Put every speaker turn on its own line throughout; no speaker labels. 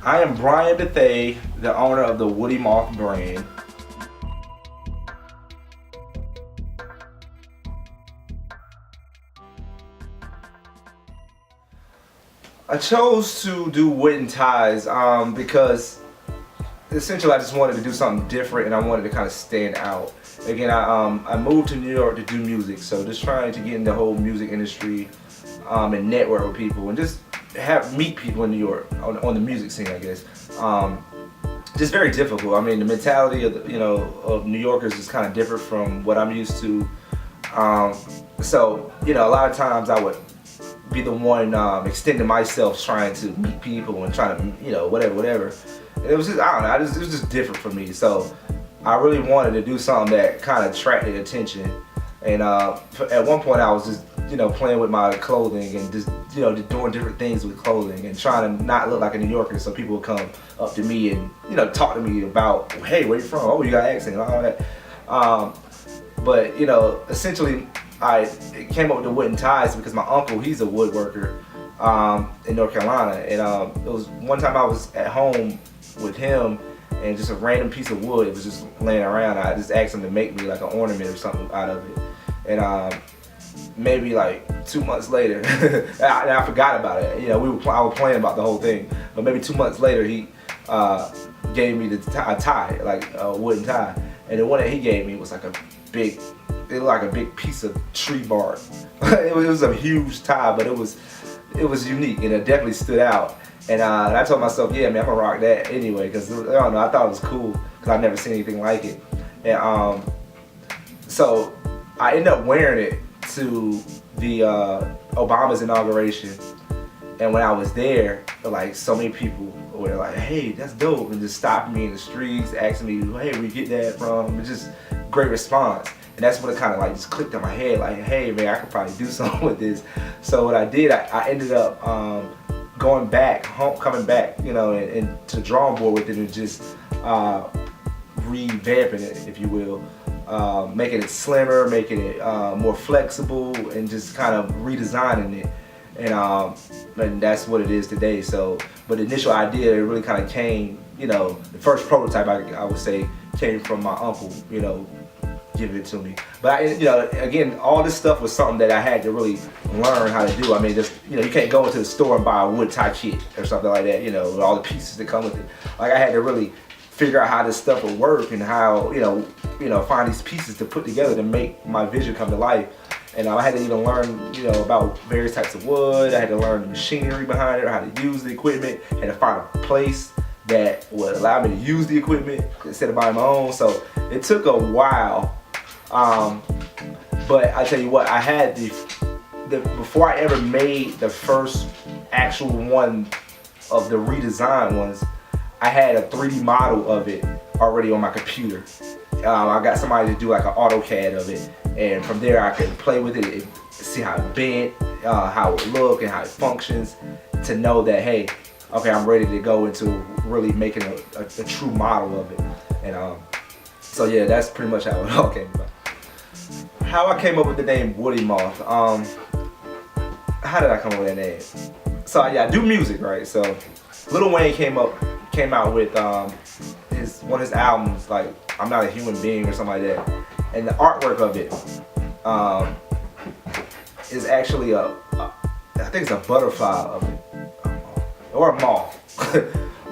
I am Bryan Bythea, the owner of the WoodyMoth brand. I chose to do wooden ties because essentially I just wanted to do something different and I wanted to kind of stand out. Again, I moved to New York to do music, so just trying to get in the whole music industry and network with people and just meet people in New York on the music scene, I guess. Just very difficult. I mean, the mentality of of New Yorkers is kind of different from what I'm used to. So a lot of times I would be the one extending myself, trying to meet people and trying to whatever. And it was just, I don't know, it was just different for me. So I really wanted to do something that kind of attracted attention. And at one point I was just playing with my clothing and just doing different things with clothing and trying to not look like a New Yorker, so people would come up to me and talk to me about, hey, where you from? Oh, you got an accent and all that. But essentially I came up with the wooden ties because my uncle, he's a woodworker in North Carolina, and it was one time I was at home with him and just a random piece of wood, it was just laying around. I just asked him to make me like an ornament or something out of it, and maybe like 2 months later, I forgot about it. I was playing about the whole thing, but maybe 2 months later he gave me a tie, like a wooden tie, and the one that he gave me was like it looked like a big piece of tree bark. It was a huge tie, but it was unique and it definitely stood out. And I told myself, yeah, man, I'm gonna rock that anyway, because I don't know, I thought it was cool because I've never seen anything like it. And so I ended up wearing it to the Obama's inauguration. And when I was there, like, so many people were like, hey, that's dope, and just stopping me in the streets, asking me, hey, where you get that from? It's just great response. And that's when it kind of like just clicked in my head, like, hey man, I could probably do something with this. So what I did, I ended up coming back, and to the drawing board with it, and just revamping it, if you will, making it slimmer, making it more flexible, and just kind of redesigning it. And that's what it is today. So, but the initial idea, it really kind of came, the first prototype, I would say, came from my uncle, giving it to me. But again, all this stuff was something that I had to really learn how to do. I mean, just you can't go into the store and buy a wood tie kit or something like that. With all the pieces that come with it. Like, I had to really figure out how this stuff would work and how find these pieces to put together to make my vision come to life. And I had to even learn about various types of wood. I had to learn the machinery behind it, how to use the equipment, had to find a place that would allow me to use the equipment instead of buying my own. So it took a while. But I tell you what, I had before I ever made the first actual one of the redesigned ones, I had a 3D model of it already on my computer. I got somebody to do like an AutoCAD of it, and from there I could play with it, see how it bent, how it looked, and how it functions, to know that, hey, okay, I'm ready to go into really making a true model of it. And so yeah, that's pretty much how it all came about. How I came up with the name WoodyMoth. How did I come up with that name? So yeah, I do music, right? So Lil Wayne came out with one of his albums, like I'm Not a Human Being or something like that. And the artwork of it is actually I think it's a butterfly of it, or a moth.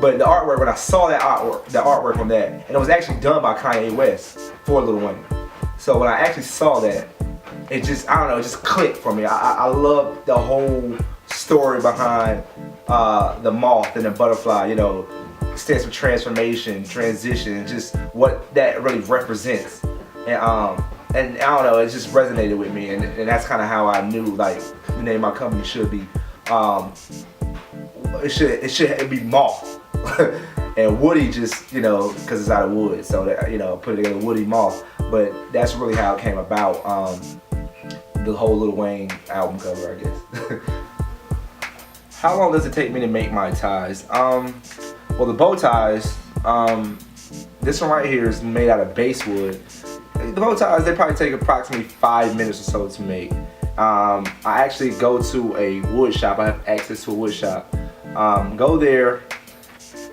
But the artwork, when I saw the artwork on that, and it was actually done by Kanye West for Lil Wayne. So when I actually saw that, it just, I don't know, it just clicked for me. I love the whole story behind the moth and the butterfly. It stands for transformation, transition, just what that really represents. And I don't know, it just resonated with me, and that's kind of how I knew, like, the name of my company should be. It should be Moth. And Woody just, because it's out of wood, so that, put it together, WoodyMoth. But that's really how it came about, the whole Lil Wayne album cover, I guess. How long does it take me to make my ties? Well, the bow ties, this one right here is made out of basswood. The bow ties, they probably take approximately 5 minutes or so to make. I actually go to a wood shop. I have access to a wood shop. Go there,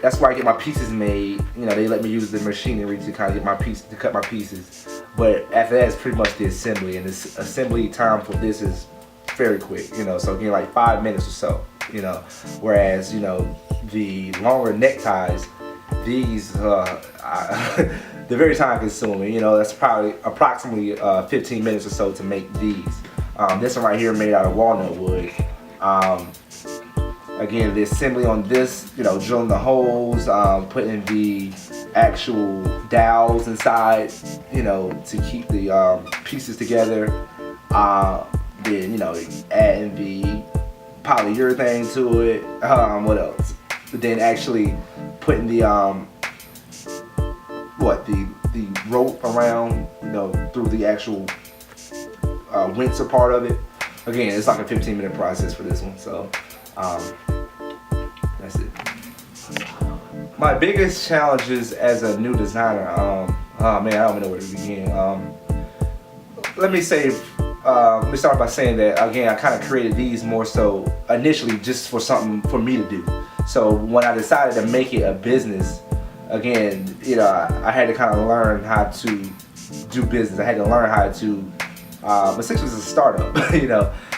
that's where I get my pieces made. You know, they let me use the machinery to kind of get my piece to cut my pieces. But after that, it's pretty much the assembly, and this assembly time for this is very quick. You know, so again, like 5 minutes or so. You know, whereas the longer neckties, these they're very time consuming. You know, that's probably approximately 15 minutes or so to make these. This one right here made out of walnut wood. Again, the assembly on this, drilling the holes, putting the actual dowels inside, to keep the pieces together. Then, adding the polyurethane to it. What else? Then actually putting the the rope around, through the actual windsor part of it. Again, it's like a 15-minute process for this one. So. That's it. My biggest challenges as a new designer, oh man, I don't even know where to begin. Let me start by saying that again, I kind of created these more so initially just for something for me to do. So when I decided to make it a business, again, I had to kind of learn how to do business. I had to learn how to, essentially it's a startup,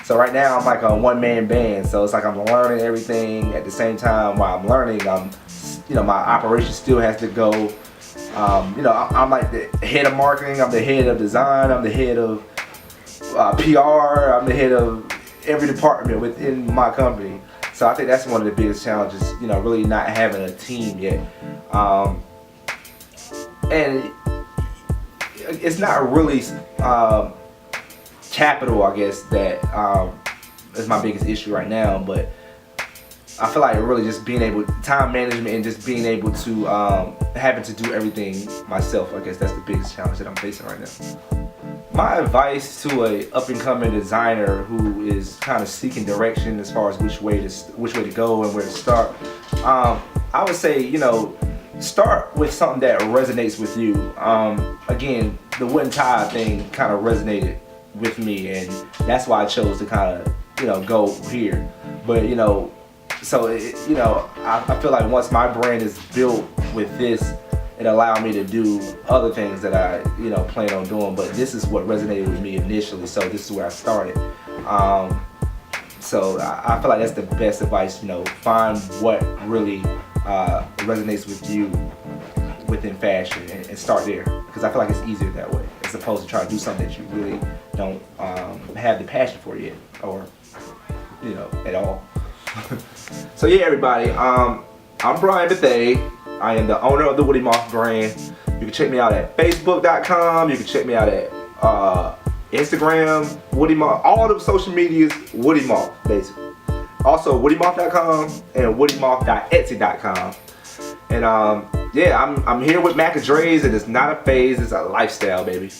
So right now I'm like a one-man band, so it's like I'm learning everything at the same time. While I'm learning, my operation still has to go. I'm like the head of marketing, I'm the head of design, I'm the head of PR, I'm the head of every department within my company. So I think that's one of the biggest challenges, really not having a team yet. And it's not really capital, I guess, that is my biggest issue right now, but I feel like really just being able, time management and just being able to, having to do everything myself, I guess that's the biggest challenge that I'm facing right now. My advice to a up-and-coming designer who is kind of seeking direction as far as which way to go and where to start, I would say, start with something that resonates with you. Again, the wooden tie thing kind of resonated with me, and that's why I chose to kind of go here. But so I feel like once my brand is built with this, it allowed me to do other things that I plan on doing. But this is what resonated with me initially, so this is where I started. So I feel like that's the best advice. Find what really resonates with you within fashion and start there, because I feel like it's easier that way as opposed to trying to do something that you really don't have the passion for yet, or at all. So yeah, everybody, I'm Bryan Bythea. I am the owner of the WoodyMoth brand. You can check me out at Facebook.com. You can check me out at Instagram, WoodyMoth, all the social medias, WoodyMoth, basically. Also, WoodyMoth.com and WoodyMoth.etsy.com. And yeah, I'm here with Makadrez, and it's not a phase, it's a lifestyle, baby.